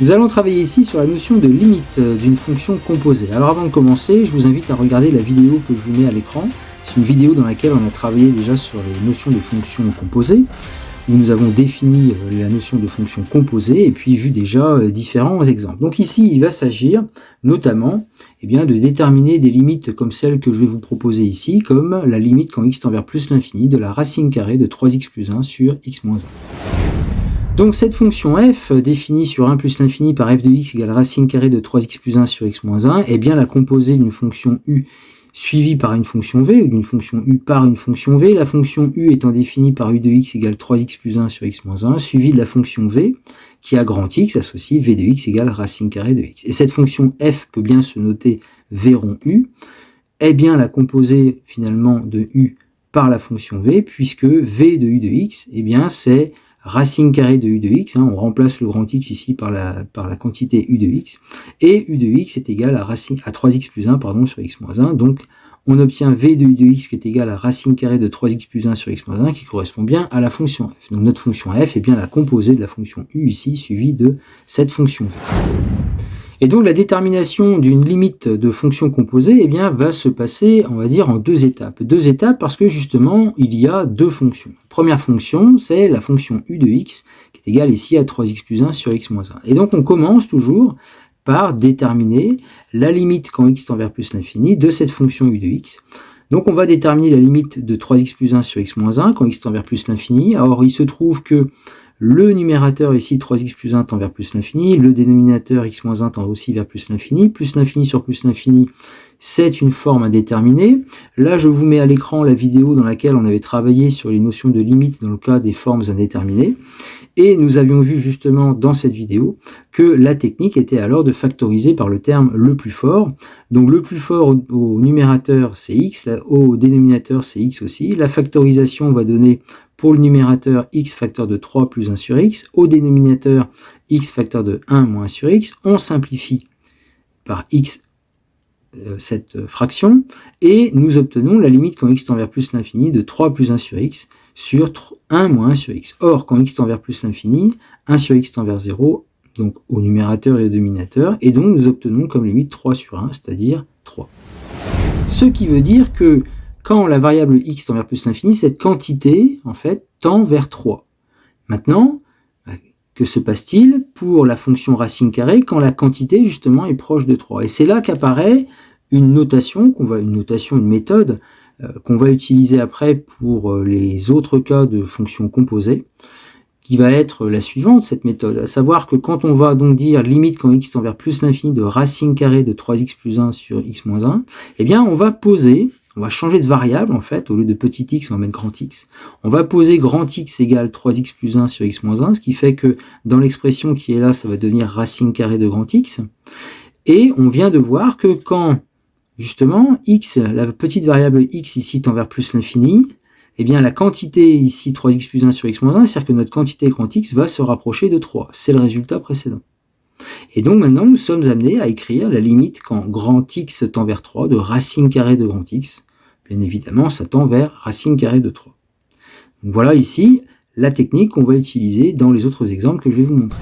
Nous allons travailler ici sur la notion de limite d'une fonction composée. Alors avant de commencer, je vous invite à regarder la vidéo que je vous mets à l'écran. C'est une vidéo dans laquelle on a travaillé déjà sur les notions de fonctions composées, où nous avons défini la notion de fonction composée et puis vu déjà différents exemples. Donc ici, il va s'agir notamment de déterminer des limites comme celles que je vais vous proposer ici, comme la limite quand x tend vers plus l'infini de la racine carrée de 3x plus 1 sur x moins 1. Donc cette fonction f, définie sur 1 plus l'infini par f de x égale racine carrée de 3x plus 1 sur x moins 1, est bien la composée d'une fonction u suivie par une fonction v, ou d'une fonction u par une fonction v, la fonction u étant définie par u de x égale 3x plus 1 sur x moins 1, suivie de la fonction v, qui a grand x, associe v de x égale racine carrée de x. Et cette fonction f peut bien se noter v rond u, est bien la composée finalement de u par la fonction v, puisque v de u de x, c'est racine carrée de u de x, on remplace le grand x ici par la quantité u de x, et u de x est égal à 3x plus 1 sur x moins 1, donc on obtient v de u de x qui est égal à racine carrée de 3x plus 1 sur x moins 1, qui correspond bien à la fonction f. Donc notre fonction f est bien la composée de la fonction u ici, suivie de cette fonction v. Et donc la détermination d'une limite de fonction composée va se passer, on va dire, en deux étapes. Deux étapes parce que justement, il y a deux fonctions. La première fonction, c'est la fonction u de x, qui est égale ici à 3x plus 1 sur x moins 1. Et donc on commence toujours par déterminer la limite quand x tend vers plus l'infini de cette fonction u de x. Donc on va déterminer la limite de 3x plus 1 sur x moins 1 quand x tend vers plus l'infini. Alors il se trouve que le numérateur ici, 3x plus 1 tend vers plus l'infini, le dénominateur x moins 1 tend aussi vers plus l'infini sur plus l'infini, c'est une forme indéterminée. Là, je vous mets à l'écran la vidéo dans laquelle on avait travaillé sur les notions de limite dans le cas des formes indéterminées. Et nous avions vu justement dans cette vidéo que la technique était alors de factoriser par le terme le plus fort. Donc le plus fort au numérateur c'est x, au dénominateur c'est x aussi. La factorisation va donner pour le numérateur x facteur de 3 plus 1 sur x, au dénominateur x facteur de 1 moins 1 sur x. On simplifie par x cette fraction et nous obtenons la limite quand x tend vers plus l'infini de 3 plus 1 sur x sur 1 moins 1 sur x. Or, quand x tend vers plus l'infini, 1 sur x tend vers 0, donc au numérateur et au dénominateur, et donc nous obtenons comme limite 3 sur 1, c'est-à-dire 3. Ce qui veut dire que quand la variable x tend vers plus l'infini, cette quantité, en fait, tend vers 3. Maintenant, que se passe-t-il pour la fonction racine carrée quand la quantité, justement, est proche de 3? Et c'est là qu'apparaît une notation, une méthode, qu'on va utiliser après pour les autres cas de fonctions composées, qui va être la suivante, cette méthode, à savoir que quand on va donc dire limite quand x tend vers plus l'infini de racine carrée de 3x plus 1 sur x moins 1, on va changer de variable en fait, au lieu de petit x, on va mettre grand x. On va poser grand x égale 3x plus 1 sur x moins 1, ce qui fait que dans l'expression qui est là, ça va devenir racine carrée de grand x. Et on vient de voir que quand justement x, la petite variable x ici tend vers plus l'infini, la quantité ici 3x plus 1 sur x moins 1, c'est-à-dire que notre quantité grand x va se rapprocher de 3. C'est le résultat précédent. Et donc maintenant, nous sommes amenés à écrire la limite quand grand x tend vers 3 de racine carrée de grand x. Bien évidemment, ça tend vers racine carrée de 3. Donc voilà ici la technique qu'on va utiliser dans les autres exemples que je vais vous montrer.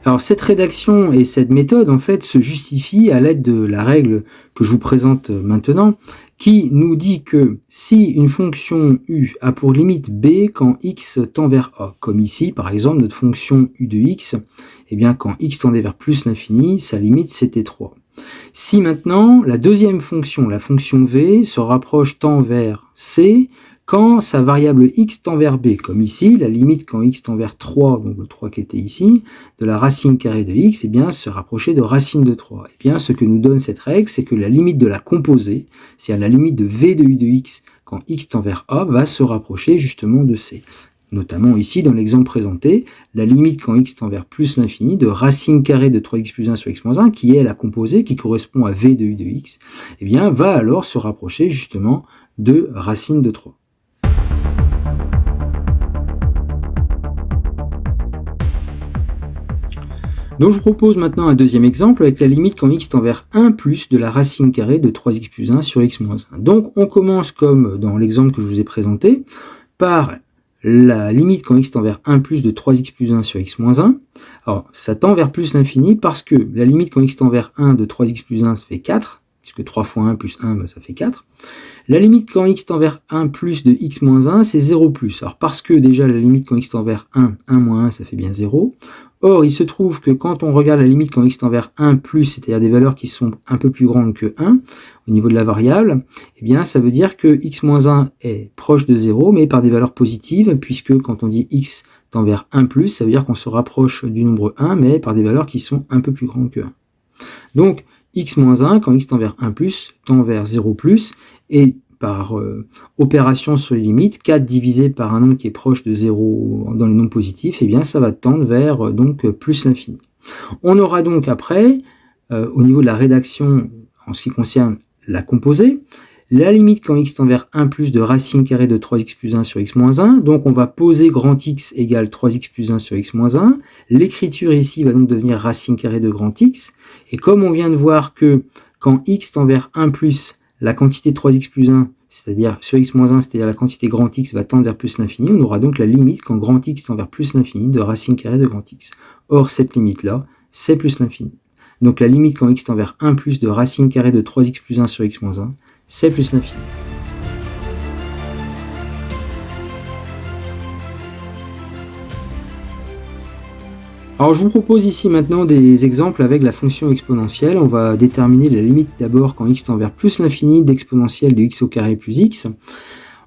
Alors cette rédaction et cette méthode en fait se justifient à l'aide de la règle que je vous présente maintenant, qui nous dit que si une fonction u a pour limite b quand x tend vers a, comme ici par exemple notre fonction u de x, quand x tendait vers plus l'infini, sa limite c'était 3. Si maintenant la deuxième fonction, la fonction v, se rapproche tend vers c, quand sa variable x tend vers b, comme ici, la limite quand x tend vers 3, donc le 3 qui était ici, de la racine carrée de x, se rapprocher de racine de 3. Ce que nous donne cette règle, c'est que la limite de la composée, c'est-à-dire la limite de v de u de x, quand x tend vers a, va se rapprocher justement de c. Notamment ici, dans l'exemple présenté, la limite quand x tend vers plus l'infini de racine carrée de 3x plus 1 sur x moins 1, qui est la composée, qui correspond à v de u de x, va alors se rapprocher justement de racine de 3. Donc je vous propose maintenant un deuxième exemple avec la limite quand x tend vers 1 plus de la racine carrée de 3x plus 1 sur x moins 1. Donc on commence comme dans l'exemple que je vous ai présenté par la limite quand x tend vers 1 plus de 3x plus 1 sur x moins 1. Alors ça tend vers plus l'infini parce que la limite quand x tend vers 1 de 3x plus 1 ça fait 4, puisque 3 fois 1 plus 1 ça fait 4. La limite quand x tend vers 1 plus de x moins 1 c'est 0 plus. Alors parce que déjà la limite quand x tend vers 1, 1 moins 1 ça fait bien 0. Or, il se trouve que quand on regarde la limite quand x tend vers 1 plus, c'est-à-dire des valeurs qui sont un peu plus grandes que 1, au niveau de la variable, eh bien, ça veut dire que x moins 1 est proche de 0, mais par des valeurs positives, puisque quand on dit x tend vers 1 plus, ça veut dire qu'on se rapproche du nombre 1, mais par des valeurs qui sont un peu plus grandes que 1. Donc, x moins 1, quand x tend vers 1 plus, tend vers 0 plus, et par opération sur les limites, 4 divisé par un nombre qui est proche de 0 dans les nombres positifs, eh bien ça va tendre vers donc plus l'infini. On aura donc après, au niveau de la rédaction en ce qui concerne la composée, la limite quand x tend vers 1 plus de racine carrée de 3x plus 1 sur x moins 1, donc on va poser grand x égale 3x plus 1 sur x moins 1, l'écriture ici va donc devenir racine carrée de grand x, et comme on vient de voir que quand x tend vers 1 plus, la quantité 3x plus 1, c'est-à-dire sur x moins 1, c'est-à-dire la quantité grand x va tendre vers plus l'infini, on aura donc la limite quand grand x tend vers plus l'infini de racine carrée de grand x. Or, cette limite-là, c'est plus l'infini. Donc la limite quand x tend vers 1 plus de racine carrée de 3x plus 1 sur x moins 1, c'est plus l'infini. Alors je vous propose ici maintenant des exemples avec la fonction exponentielle. On va déterminer la limite d'abord quand x tend vers plus l'infini d'exponentielle de x au carré plus x.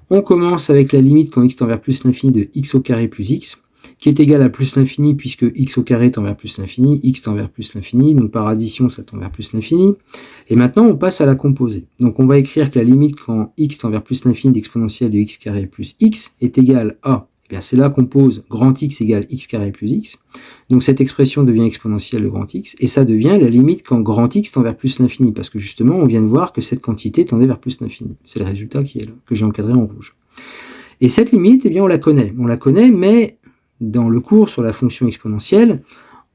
On commence avec la limite quand x tend vers plus l'infini de x au carré plus x, qui est égale à plus l'infini puisque x au carré tend vers plus l'infini, x tend vers plus l'infini, donc par addition ça tend vers plus l'infini. Et maintenant on passe à la composée. Donc on va écrire que la limite quand x tend vers plus l'infini d'exponentielle de x carré plus x est égale à, c'est là qu'on pose grand x égale x carré plus x. Donc cette expression devient exponentielle de grand x, et ça devient la limite quand grand x tend vers plus l'infini, parce que justement on vient de voir que cette quantité tendait vers plus l'infini. C'est le résultat qui est là, que j'ai encadré en rouge. Et cette limite, eh bien on la connaît, mais dans le cours sur la fonction exponentielle,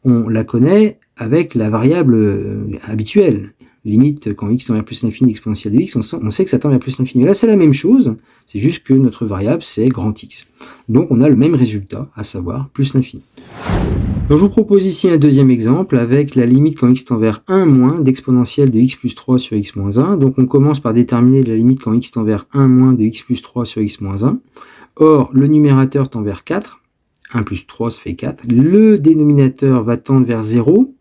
on la connaît avec la variable habituelle. Limite, quand x tend vers plus l'infini exponentielle de x, on sait que ça tend vers plus l'infini. Là, c'est la même chose, c'est juste que notre variable, c'est grand x. Donc, on a le même résultat, à savoir plus l'infini. Donc, je vous propose ici un deuxième exemple avec la limite quand x tend vers 1 moins d'exponentielle de x plus 3 sur x moins 1. Donc, on commence par déterminer la limite quand x tend vers 1 moins de x plus 3 sur x moins 1. Or, le numérateur tend vers 4. 1 plus 3, ça fait 4. Le dénominateur va tendre vers 0.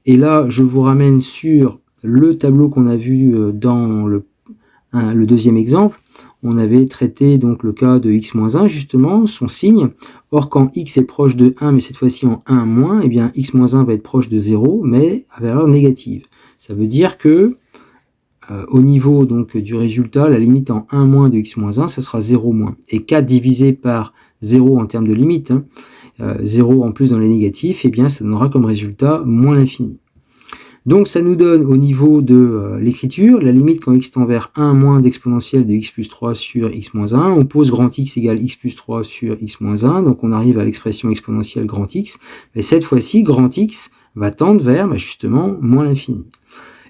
Et là, je vous ramène sur le tableau qu'on a vu dans le deuxième exemple. On avait traité donc le cas de x-1, justement, son signe. Or, quand x est proche de 1, mais cette fois-ci en 1 moins, eh bien x-1 va être proche de 0, mais à valeur négative. Ça veut dire que, au niveau donc, du résultat, la limite en 1 moins de x-1, ça sera 0 moins. Et 4 divisé par 0 en termes de limite, 0 en plus dans les négatifs, eh bien ça donnera comme résultat moins l'infini. Donc ça nous donne au niveau de l'écriture, la limite quand x tend vers 1 moins d'exponentielle de x plus 3 sur x moins 1, on pose grand x égale x plus 3 sur x moins 1, donc on arrive à l'expression exponentielle grand x, mais cette fois-ci, grand x va tendre vers justement moins l'infini.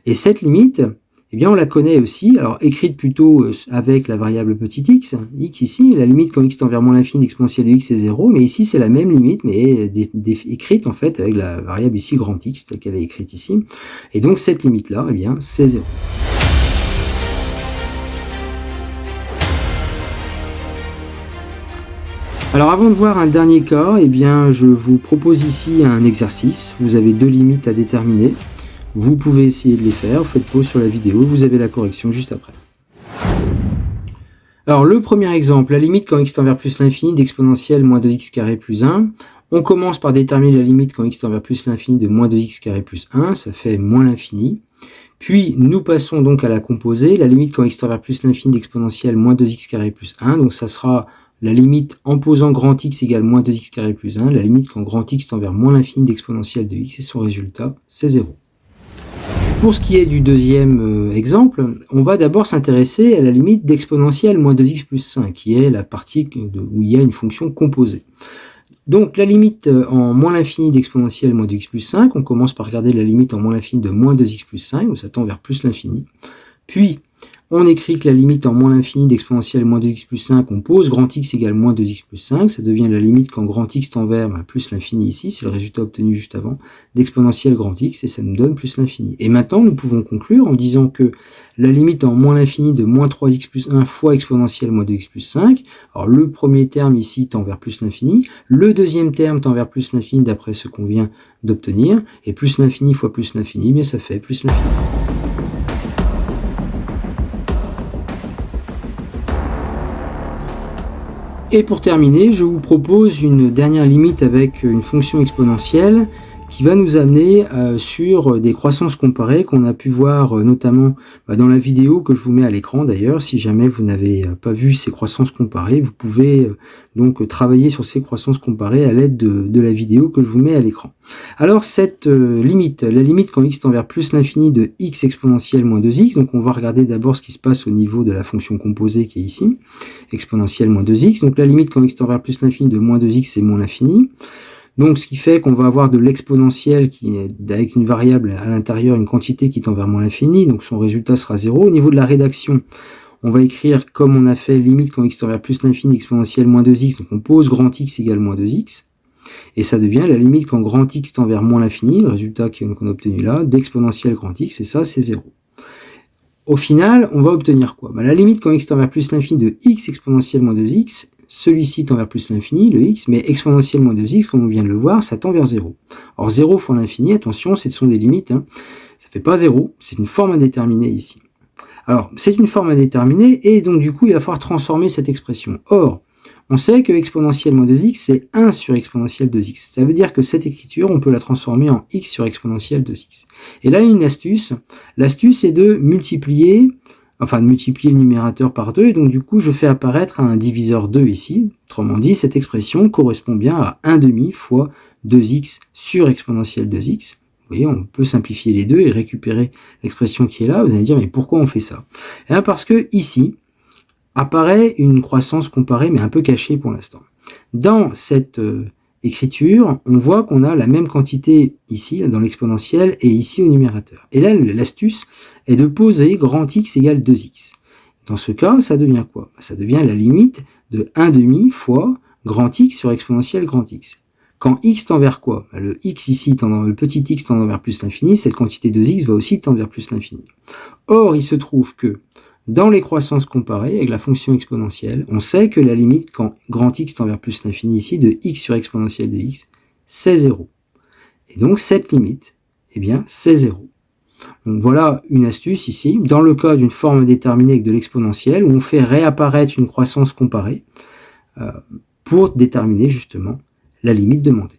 Et cette limite, eh bien on la connaît aussi, alors écrite plutôt avec la variable petit x ici, la limite quand x tend vers moins l'infini d'exponentielle de x est 0, mais ici c'est la même limite, mais écrite en fait avec la variable ici grand x, telle qu'elle est écrite ici, et donc cette limite-là, eh bien c'est 0. Alors avant de voir un dernier cas, eh bien je vous propose ici un exercice, vous avez deux limites à déterminer. Vous pouvez essayer de les faire, faites pause sur la vidéo, vous avez la correction juste après. Alors le premier exemple, la limite quand x tend vers plus l'infini d'exponentielle moins 2x carré plus 1. On commence par déterminer la limite quand x tend vers plus l'infini de moins 2x carré plus 1, ça fait moins l'infini. Puis nous passons donc à la composée, la limite quand x tend vers plus l'infini d'exponentielle moins 2x carré plus 1, donc ça sera la limite en posant grand x égale moins 2x carré plus 1, la limite quand grand x tend vers moins l'infini d'exponentielle de x, et son résultat c'est 0. Pour ce qui est du deuxième exemple, on va d'abord s'intéresser à la limite d'exponentielle moins 2x plus 5, qui est la partie où il y a une fonction composée. Donc la limite en moins l'infini d'exponentielle moins 2x plus 5, on commence par regarder la limite en moins l'infini de moins 2x plus 5, donc ça tend vers plus l'infini. Puis on écrit que la limite en moins l'infini d'exponentielle moins 2x plus 5, on pose grand x égale moins 2x plus 5, ça devient la limite quand grand x tend vers plus l'infini ici, c'est le résultat obtenu juste avant, d'exponentielle grand x, et ça nous donne plus l'infini. Et maintenant, nous pouvons conclure en disant que la limite en moins l'infini de moins 3x plus 1 fois exponentielle moins 2x plus 5, alors le premier terme ici tend vers plus l'infini, le deuxième terme tend vers plus l'infini d'après ce qu'on vient d'obtenir, et plus l'infini fois plus l'infini, bien ça fait plus l'infini. Et pour terminer, je vous propose une dernière limite avec une fonction exponentielle qui va nous amener sur des croissances comparées qu'on a pu voir notamment dans la vidéo que je vous mets à l'écran d'ailleurs. Si jamais vous n'avez pas vu ces croissances comparées, vous pouvez donc travailler sur ces croissances comparées à l'aide de la vidéo que je vous mets à l'écran. Alors cette limite, la limite quand x tend vers plus l'infini de x exponentielle moins 2x, donc on va regarder d'abord ce qui se passe au niveau de la fonction composée qui est ici, exponentielle moins 2x, donc la limite quand x tend vers plus l'infini de moins 2x c'est moins l'infini. Donc, ce qui fait qu'on va avoir de l'exponentielle avec une variable à l'intérieur, une quantité qui tend vers moins l'infini, donc son résultat sera 0. Au niveau de la rédaction, on va écrire comme on a fait limite quand x tend vers plus l'infini exponentielle moins 2x, donc on pose grand x égale moins 2x, et ça devient la limite quand grand x tend vers moins l'infini, le résultat qu'on a obtenu là, d'exponentielle grand x, et ça c'est 0. Au final, on va obtenir quoi? La limite quand x tend vers plus l'infini de x exponentielle moins 2x, celui-ci tend vers plus l'infini, le x, mais exponentielle moins 2x, comme on vient de le voir, ça tend vers 0. Or 0 fois l'infini, attention, ce sont des limites, ça ne fait pas 0, c'est une forme indéterminée ici. Alors, c'est une forme indéterminée, et donc du coup, il va falloir transformer cette expression. Or, on sait que exponentielle moins 2x, c'est 1 sur exponentielle 2x. Ça veut dire que cette écriture, on peut la transformer en x sur exponentielle 2x. Et là, il y a une astuce. L'astuce est de multiplier le numérateur par 2, et donc du coup je fais apparaître un diviseur 2 ici. Autrement dit, cette expression correspond bien à 1/2 fois 2x sur exponentielle 2x. Vous voyez, on peut simplifier les deux et récupérer l'expression qui est là. Vous allez me dire, mais pourquoi on fait ça? Eh bien parce que ici apparaît une croissance comparée, mais un peu cachée pour l'instant. Dans cette écriture, on voit qu'on a la même quantité ici, dans l'exponentielle, et ici au numérateur. Et là, l'astuce est de poser grand x égale 2x. Dans ce cas, ça devient quoi? Ça devient la limite de 1/2 fois grand x sur exponentielle grand x. Quand x tend vers quoi? Le x ici, le petit x tendant vers plus l'infini, cette quantité 2x va aussi tendre vers plus l'infini. Or, il se trouve que dans les croissances comparées avec la fonction exponentielle, on sait que la limite quand grand x tend vers plus l'infini ici de x sur exponentielle de x, c'est 0. Et donc cette limite, eh bien, c'est 0. Donc voilà une astuce ici, dans le cas d'une forme déterminée avec de l'exponentielle, où on fait réapparaître une croissance comparée pour déterminer justement la limite demandée.